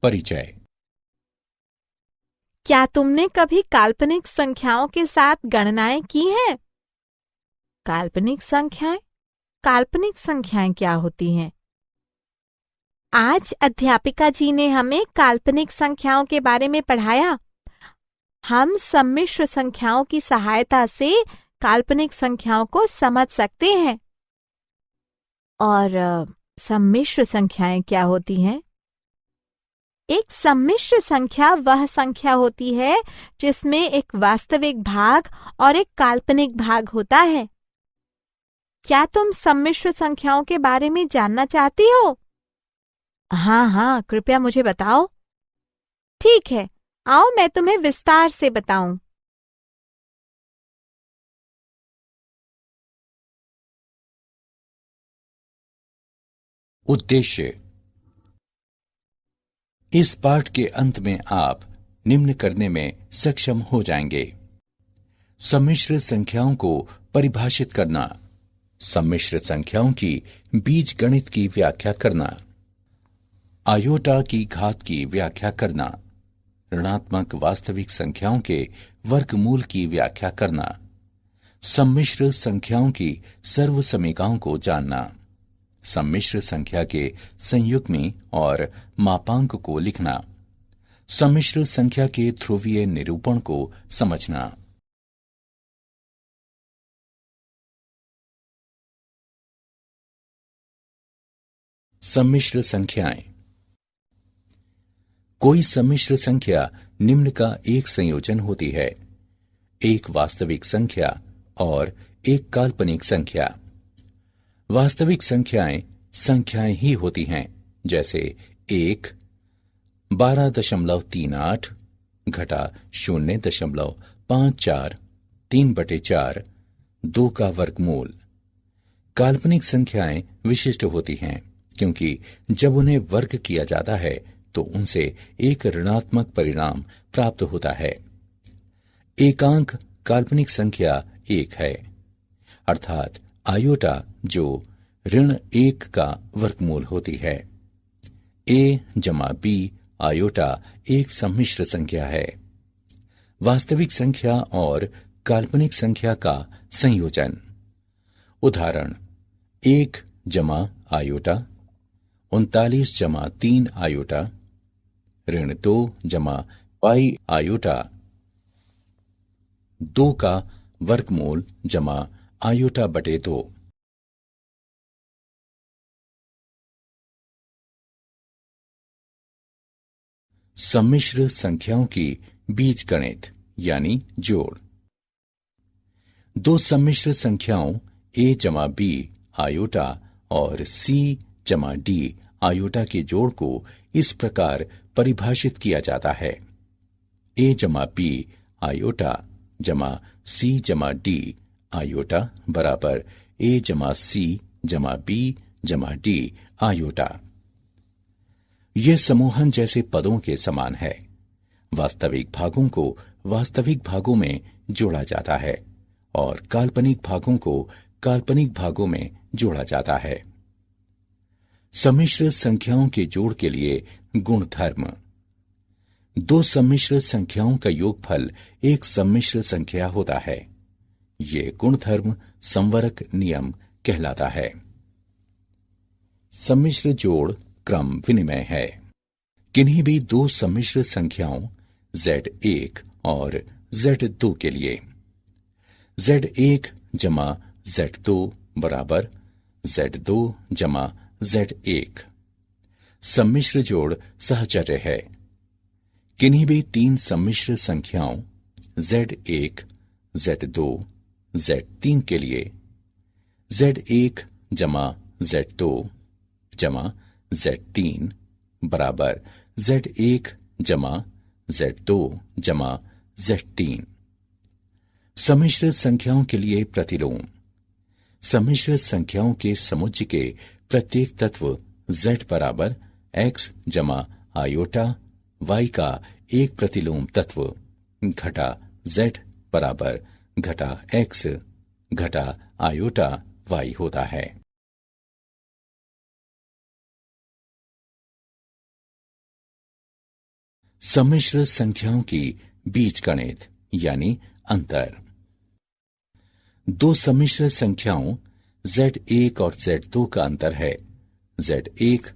परिचय। क्या तुमने कभी काल्पनिक संख्याओं के साथ गणनाएं की हैं? काल्पनिक संख्याएं क्या होती हैं? आज अध्यापिका जी ने हमें काल्पनिक संख्याओं के बारे में पढ़ाया। हम सम्मिश्र संख्याओं की सहायता से काल्पनिक संख्याओं को समझ सकते हैं। और सम्मिश्र संख्याएं क्या होती हैं? एक सम्मिश्र संख्या वह संख्या होती है जिसमें एक वास्तविक भाग और एक काल्पनिक भाग होता है। क्या तुम सम्मिश्र संख्याओं के बारे में जानना चाहती हो? हाँ, कृपया मुझे बताओ। ठीक है, आओ मैं तुम्हें विस्तार से बताऊं। उद्देश्य। इस पाठ के अंत में आप निम्न करने में सक्षम हो जाएंगे। सम्मिश्र संख्याओं को परिभाषित करना, सम्मिश्र संख्याओं की बीजगणित की व्याख्या करना, आयोटा की घात की व्याख्या करना, ऋणात्मक वास्तविक संख्याओं के वर्गमूल की व्याख्या करना, सम्मिश्र संख्याओं की सर्वसमीकाओं को जानना, सम्मिश्र संख्या के संयुग्मी और मापांक को लिखना, सम्मिश्र संख्या के ध्रुवीय निरूपण को समझना। सम्मिश्र संख्याएं। कोई सम्मिश्र संख्या निम्न का एक संयोजन होती है: एक वास्तविक संख्या और एक काल्पनिक संख्या। वास्तविक संख्याएं ही होती हैं, जैसे 1, 12.38 घटा 0.54, 3/4, 2 का वर्गमूल। काल्पनिक संख्याएं विशिष्ट होती हैं क्योंकि जब उन्हें वर्ग किया जाता है तो उनसे एक ऋणात्मक परिणाम प्राप्त होता है। एकांक काल्पनिक संख्या 1 है, अर्थात आयोटा जो ऋण 1 का वर्गमूल होती है। a जमा b आयोटा एक सम्मिश्र संख्या है, वास्तविक संख्या और काल्पनिक संख्या का संयोजन। उदाहरण: 1 जमा आयोटा 39 जमा 3 आयोटा, ऋण 2 जमा पाई आयोटा 2 का वर्गमूल जमा आयोटा बटे 2। सम्मिश्र संख्याओं की बीजगणित यानी जोड़। दो सम्मिश्र संख्याओं a जमा b आयोटा और c जमा d आयोटा के जोड़ को इस प्रकार परिभाषित किया जाता है: a जमा b आयोटा जमा c जमा d आयोटा बराबर a जमा c जमा b जमा d आयोटा। यह समूहन जैसे पदों के समान है। वास्तविक भागों को वास्तविक भागों में जोड़ा जाता है और काल्पनिक भागों को काल्पनिक भागों में जोड़ा जाता है। सम्मिश्र संख्याओं के जोड़ के लिए गुणधर्म। दो सम्मिश्र संख्याओं का योगफल एक सम्मिश्र संख्या होता है। ये गुणधर्म संवरक नियम कहलाता है। सम्मिश्र जोड़ क्रम विनिमय है। किन्हीं भी दो सम्मिश्र संख्याओं Z1 और Z2 के लिए Z1 जमा Z2 बराबर Z2 जमा Z1। सम्मिश्र जोड़ सहचर्य है। किन्हीं भी तीन सम्मिश्र संख्याओं Z1, Z2, Z3 के लिए Z1 जमा Z2 जमा Z3 बराबर Z1 जमा Z2 जमा Z3। सम्मिश्र संख्याओं के लिए प्रतिलोम। सम्मिश्र संख्याओं के समुच्चय के प्रत्येक तत्व Z बराबर x जमा आयोटा y का एक प्रतिलोम तत्व घटा Z बराबर घटा x घटा आयोटा y होता है। सम्मिश्र संख्याओं की बीजगणित यानी अंतर। दो सम्मिश्र संख्याओं Z1 और Z2 का अंतर है Z1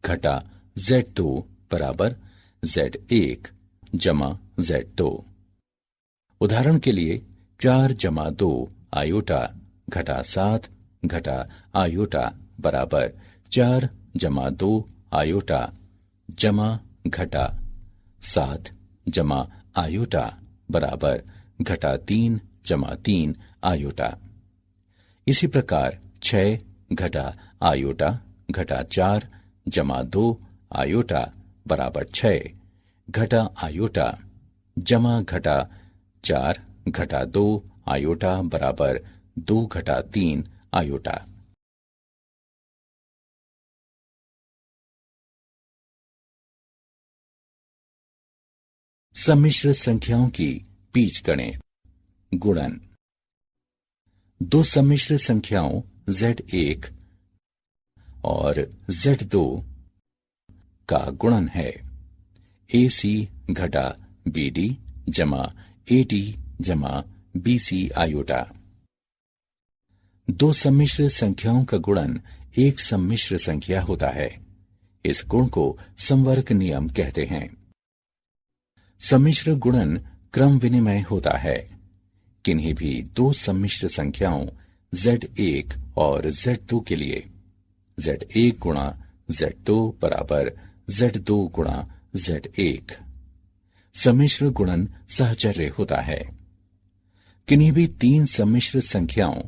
घटा Z2 बराबर Z1 जमा Z2। उदाहरण के लिए 4 जमा 2 आयोटा घटा 7 घटा आयोटा बराबर 4 जमा 2 आयोटा जमा घटा 7 जमा आयोटा बराबर घटा 3 जमा 3 आयोटा। इसी प्रकार 6 घटा आयोटा घटा 4 जमा 2 आयोटा बराबर 6 घटा आयोटा जमा घटा 4 घटा 2 आयोटा बराबर 2 घटा 3 आयोटा। सम्मिश्र संख्याओं की बीजगणित। गुणन। दो सम्मिश्र संख्याओं Z1 और Z2 का गुणन है AC घटा BD जमा AD जमा BC आयोटा। दो सम्मिश्र संख्याओं का गुणन एक सम्मिश्र संख्या होता है। इस गुण को समवर्ग नियम कहते हैं। सम्मिश्र गुणन क्रम विनिमय होता है। किन्हीं भी दो सम्मिश्र संख्याओं Z1 और Z2 के लिए Z1 गुणा Z2 बराबर Z2 गुणा Z1 सम्मिश्र गुणन सहचर्य होता है। किन्हीं भी तीन सम्मिश्र संख्याओं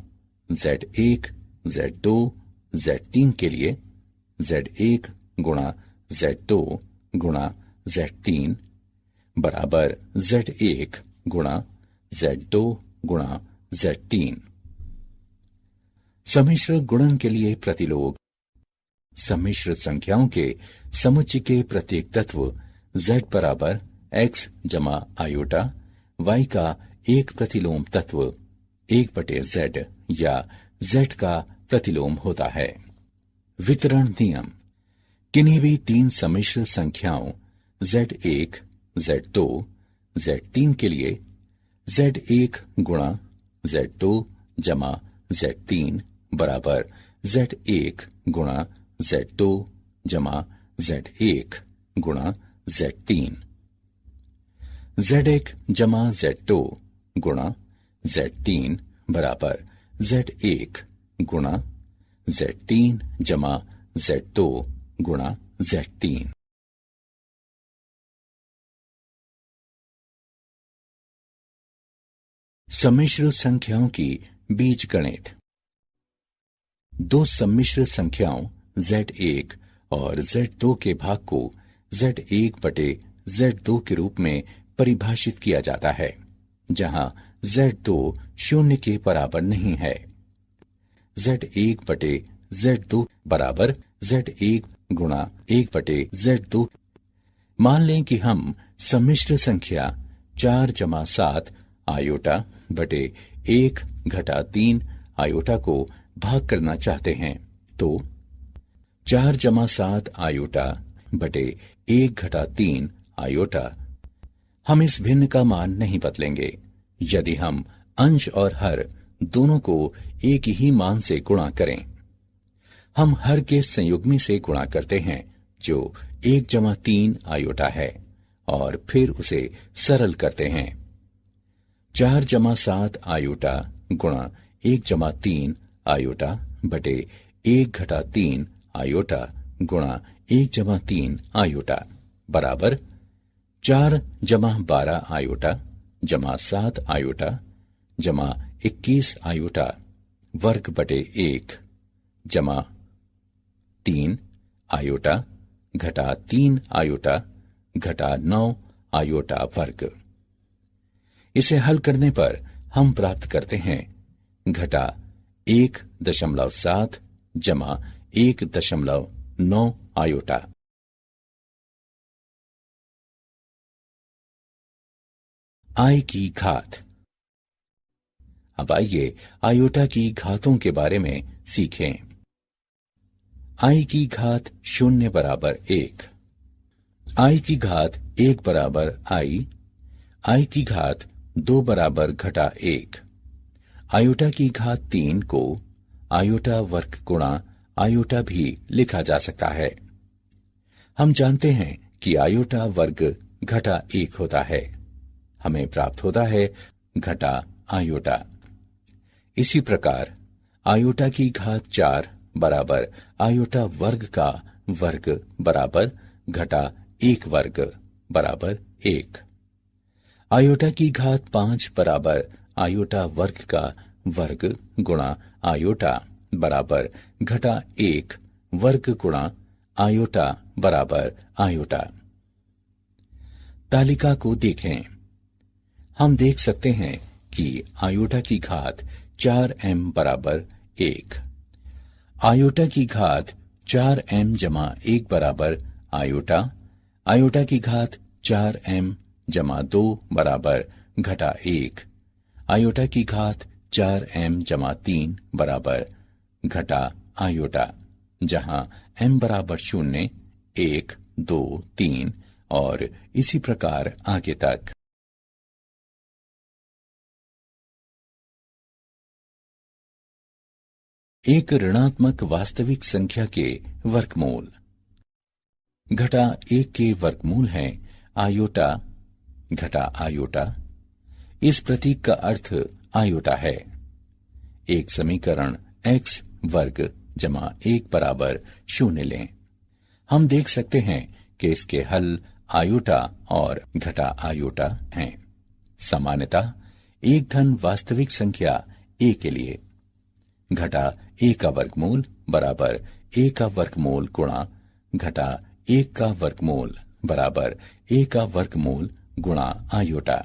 Z1 Z2 Z3 के लिए Z1 गुणा Z2 गुणा Z3 बराबर Z1 गुणा Z2 गुणा Z3। सम्मिश्र गुणन के लिए प्रतिलोग। सम्मिश्र संख्याओं के समुच्चय के प्रत्येक तत्व Z बराबर X जमा आयोटा Y का एक प्रतिलोम तत्व 1/Z या Z का प्रतिलोम होता है। वितरण नियम। किन्हीं भी तीन सम्मिश्र संख्याओं Z1 Z2 Z3 के लिए Z1 गुणा Z2 जमा Z3 बराबर Z1 गुणा Z2 जमा Z1 गुणा Z3। Z1 जमा Z2 गुणा Z3 बराबर Z1 गुणा Z3 जमा Z2 गुणा Z3। सम्मिश्र संख्याओं की बीजगणित। दो सम्मिश्र संख्याओं Z1 और Z2 के भाग को Z1 बटे Z2 के रूप में परिभाषित किया जाता है, जहां Z2 शून्य के बराबर नहीं है। Z1 बटे Z2 बराबर Z1 गुणा 1 बटे Z2। मान लें कि हम सम्मिश्र संख्या 4 जमा 7 आयोटा बटे 1 घटा 3 आयोटा को भाग करना चाहते हैं, तो 4 जमा 7 आयोटा बटे 1 घटा 3 आयोटा। हम इस भिन्न का मान नहीं बदलेंगे। यदि हम अंश और हर दोनों को एक ही मान से गुणा करें, हम हर के संयुग्मी से गुणा करते हैं जो 1 जमा 3 आयोटा है और फिर उसे सरल करते हैं। 4 जमा 7 आयोटा गुणा 1 जमा 3 आयोटा बटे 1 घटा 3 आयोटा गुणा 1 जमा 3 आयोटा बराबर 4 जमा 12 आयोटा जमा 7 आयोटा जमा 21 आयोटा वर्ग बटे 1 जमा 3 आयोटा घटा 3 आयोटा घटा 9 आयोटा वर्ग। इसे हल करने पर हम प्राप्त करते हैं घटा 1.7 जमा 1.9 आयोटा। आई की घात। अब आइए आयोटा की घातों के बारे में सीखें। आई की घात 0 बराबर 1। आई की घात 1 बराबर आई की घात 2 बराबर घटा 1। आयोटा की घात 3 को आयोटा वर्ग गुणा आयोटा भी लिखा जा सकता है। हम जानते हैं कि आयोटा वर्ग घटा 1 होता है। हमें प्राप्त होता है घटा आयोटा। इसी प्रकार आयोटा की घात 4 बराबर आयोटा वर्ग का वर्ग बराबर घटा 1 वर्ग बराबर 1। आयोटा की घात 5 बराबर आयोटा वर्ग का वर्ग गुणा आयोटा बराबर घटा 1 वर्ग गुणा आयोटा बराबर आयोटा। तालिका को देखें। हम देख सकते हैं कि आयोटा की घात 4m बराबर 1, आयोटा की घात 4m जमा 1 बराबर आयोटा, आयोटा की घात 4m जमा 2 बराबर घटा 1, आयोटा की घात 4m जमा 3 बराबर घटा आयोटा, जहां m बराबर 0, 1, 2, 3 और इसी प्रकार आगे तक। एक ऋणात्मक वास्तविक संख्या के वर्गमूल। घटा 1 के वर्गमूल है आयोटा घटा आयोटा। इस प्रतीक का अर्थ आयोटा है। एक समीकरण x वर्ग जमा 1 बराबर 0 लें। हम देख सकते हैं कि इसके हल आयोटा और घटा आयोटा हैं। सामान्यतः एक धन वास्तविक संख्या a के लिए घटा a का वर्गमूल बराबर a का वर्गमूल गुणा घटा 1 का वर्गमूल बराबर a का वर्गमूल गुणा आयोटा।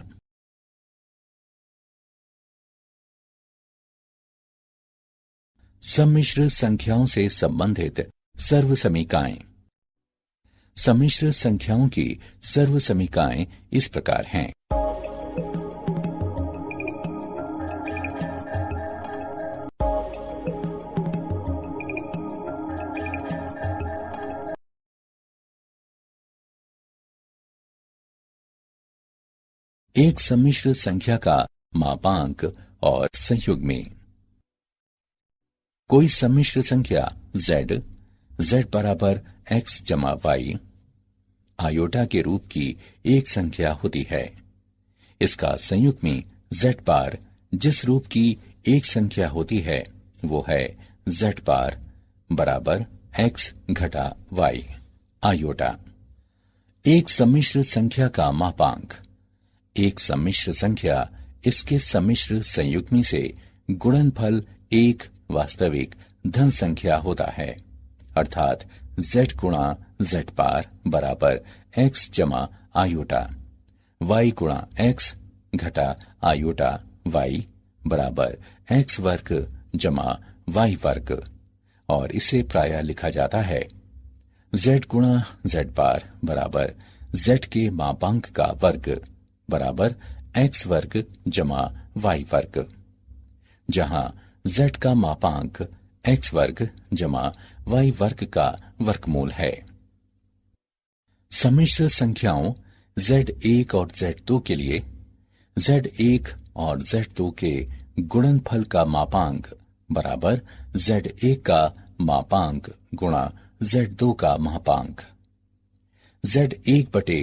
सम्मिश्र संख्याओं से संबंधित सर्वसमीकाएं। सम्मिश्र संख्याओं की सर्वसमीकाएं इस प्रकार हैं। एक सम्मिश्र संख्या का मापांक और संयुग्मी। कोई सम्मिश्र संख्या z बराबर x जमा y आयोटा के रूप की एक संख्या होती है। इसका संयुग्मी z बार जिस रूप की एक संख्या होती है वो है z बार बराबर x घटा y आयोटा। एक सम्मिश्र संख्या का मापांक। एक सम्मिश्र संख्या इसके सम्मिश्र संयुग्मी से गुणनफल एक वास्तविक धन संख्या होता है, अर्थात z गुणा z बार बराबर x जमा आयोटा, y गुणा x घटा आयोटा y बराबर x वर्ग जमा y वर्ग, और इसे प्रायः लिखा जाता है z गुणा z बार बराबर z के मापांक का वर्ग बराबर x वर्ग जमा y वर्ग, जहां z का मापांक x वर्ग जमा y वर्ग का वर्गमूल है। सम्मिश्र संख्याओं z1 और z2 के लिए z1 और z2 के गुणनफल का मापांक बराबर z1 का मापांक गुणा z2 का मापांक। z1 बटे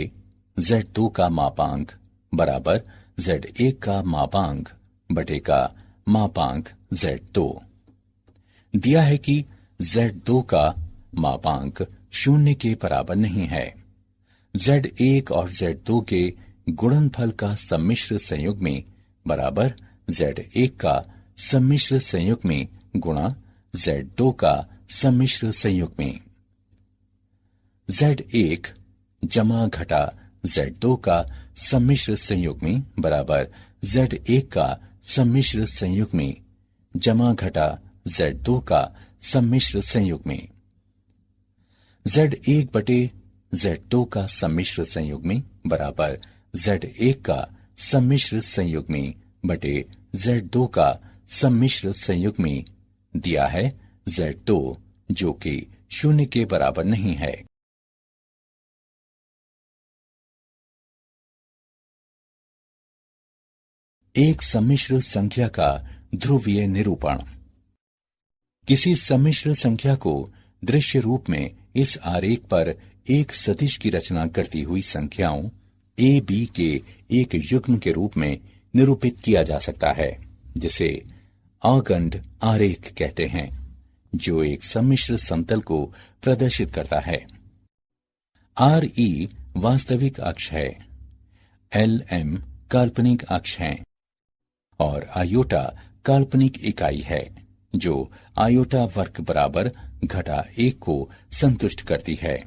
z2 का मापांक बराबर z1 का मापांक बटे का मापांक z2। दिया है कि z2 का मापांक 0 के बराबर नहीं है। z1 और z2 के गुणनफल का सम्मिश्र संयुग्मी बराबर z1 का सम्मिश्र संयुग्मी गुणा z2 का सम्मिश्र संयुग्मी। z1 जमा घटा z2 का सम्मिश्र संयुग्मी बराबर z1 का सम्मिश्र संयुग्मी जमा घटा z2 का सम्मिश्र संयुग्मी। z1 बटे z2 का सम्मिश्र संयुग्मी बराबर z1 का सम्मिश्र संयुग्मी बटे z2 का सम्मिश्र संयुग्मी। दिया है z2 जो कि 0 के बराबर नहीं है। एक सम्मिश्र संख्या का ध्रुवीय निरूपण। किसी सम्मिश्र संख्या को दृश्य रूप में इस आरेख पर एक सदिश की रचना करती हुई संख्याओं ए बी के एक युग्म के रूप में निरूपित किया जा सकता है, जिसे आगंड आरेख कहते हैं, जो एक सम्मिश्र समतल को प्रदर्शित करता है। आर ई वास्तविक अक्ष है, एल एम काल्पनिक अक्ष है और आयोटा काल्पनिक इकाई है, जो आयोटा वर्ग बराबर घटा 1 को संतुष्ट करती है।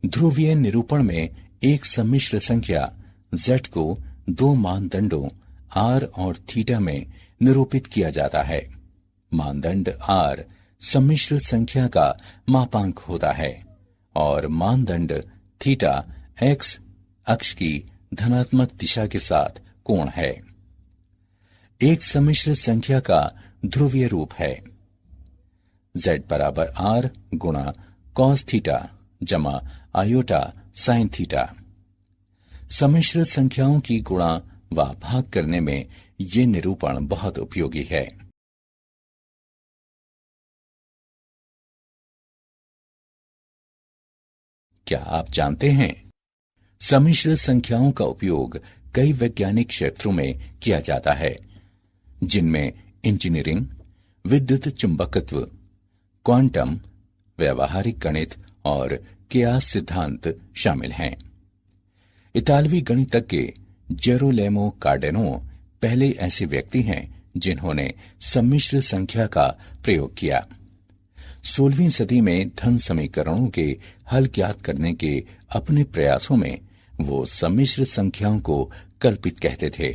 ध्रुवीय निरूपण में एक सम्मिश्र संख्या z को दो मानदंडों r और थीटा में निरूपित किया जाता है। मानदंड r सम्मिश्र संख्या का मापांक होता है और मानदंड थीटा x अक्ष की धनात्मक दिशा के साथ कोण है। एक सम्मिश्र संख्या का ध्रुवीय रूप है z बराबर r गुणा कॉस थीटा जमा आयोटा साइन थीटा। सम्मिश्र संख्याओं की गुणा व भाग करने में ये निरूपण बहुत उपयोगी है। क्या आप जानते हैं, सम्मिश्र संख्याओं का उपयोग कई वैज्ञानिक क्षेत्रों में किया जाता है, जिनमें इंजीनियरिंग, विद्युत चुंबकत्व, क्वांटम, व्यावहारिक गणित और कियास सिद्धांत शामिल हैं। इतालवी गणितज्ञ जेरोलेमो कार्डेनो पहले ऐसे व्यक्ति हैं जिन्होंने सम्मिश्र संख्या का प्रयोग किया। 16वीं सदी में धन समीकरणों के हल ज्ञात करने के अपने प्रयासों में वो सम्मिश्र संख्याओं को कल्पित कहते थे।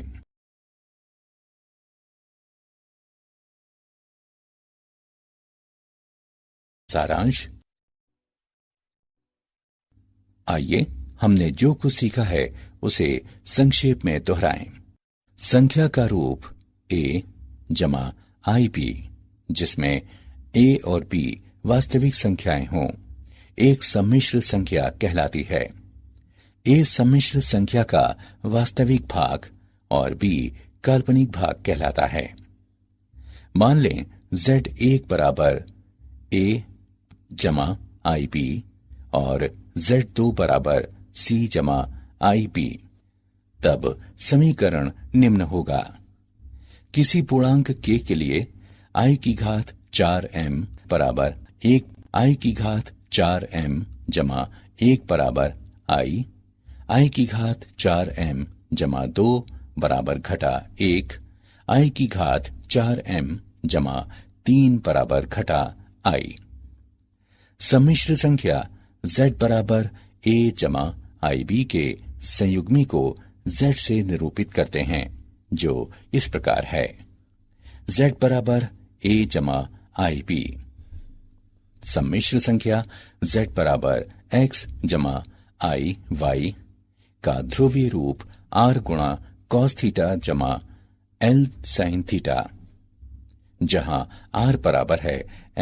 सारांश। आइए हमने जो कुछ सीखा है उसे संक्षेप में दोहराएं। संख्या का रूप a जमा आई बी, जिसमें a और b वास्तविक संख्याएं हों, एक सम्मिश्र संख्या कहलाती है। a सम्मिश्र संख्या का वास्तविक भाग और b काल्पनिक भाग कहलाता है। मान लें z1 बराबर a जमा आई बी और z2 बराबर c जमा आई बी, तब समीकरण निम्न होगा। किसी पूर्णांक k के लिए i की घात 4m बराबर 1 i की घात 4m जमा 1 बराबर i की घात 4m जमा 2 बराबर घटा 1, i की घात 4m जमा 3 बराबर घटा i। सम्मिश्र संख्या z बराबर a जमा आई बी के संयुग्मी को z से निरूपित करते हैं, जो इस प्रकार है। z बराबर a जमा आई बी। सम्मिश्र संख्या z बराबर x जमा आई वाई का ध्रुवीय रूप r गुणा कॉस थीटा जमा l साइन थीटा, जहां r बराबर है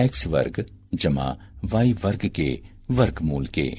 x वर्ग जमा y वर्ग के वर्गमूल के।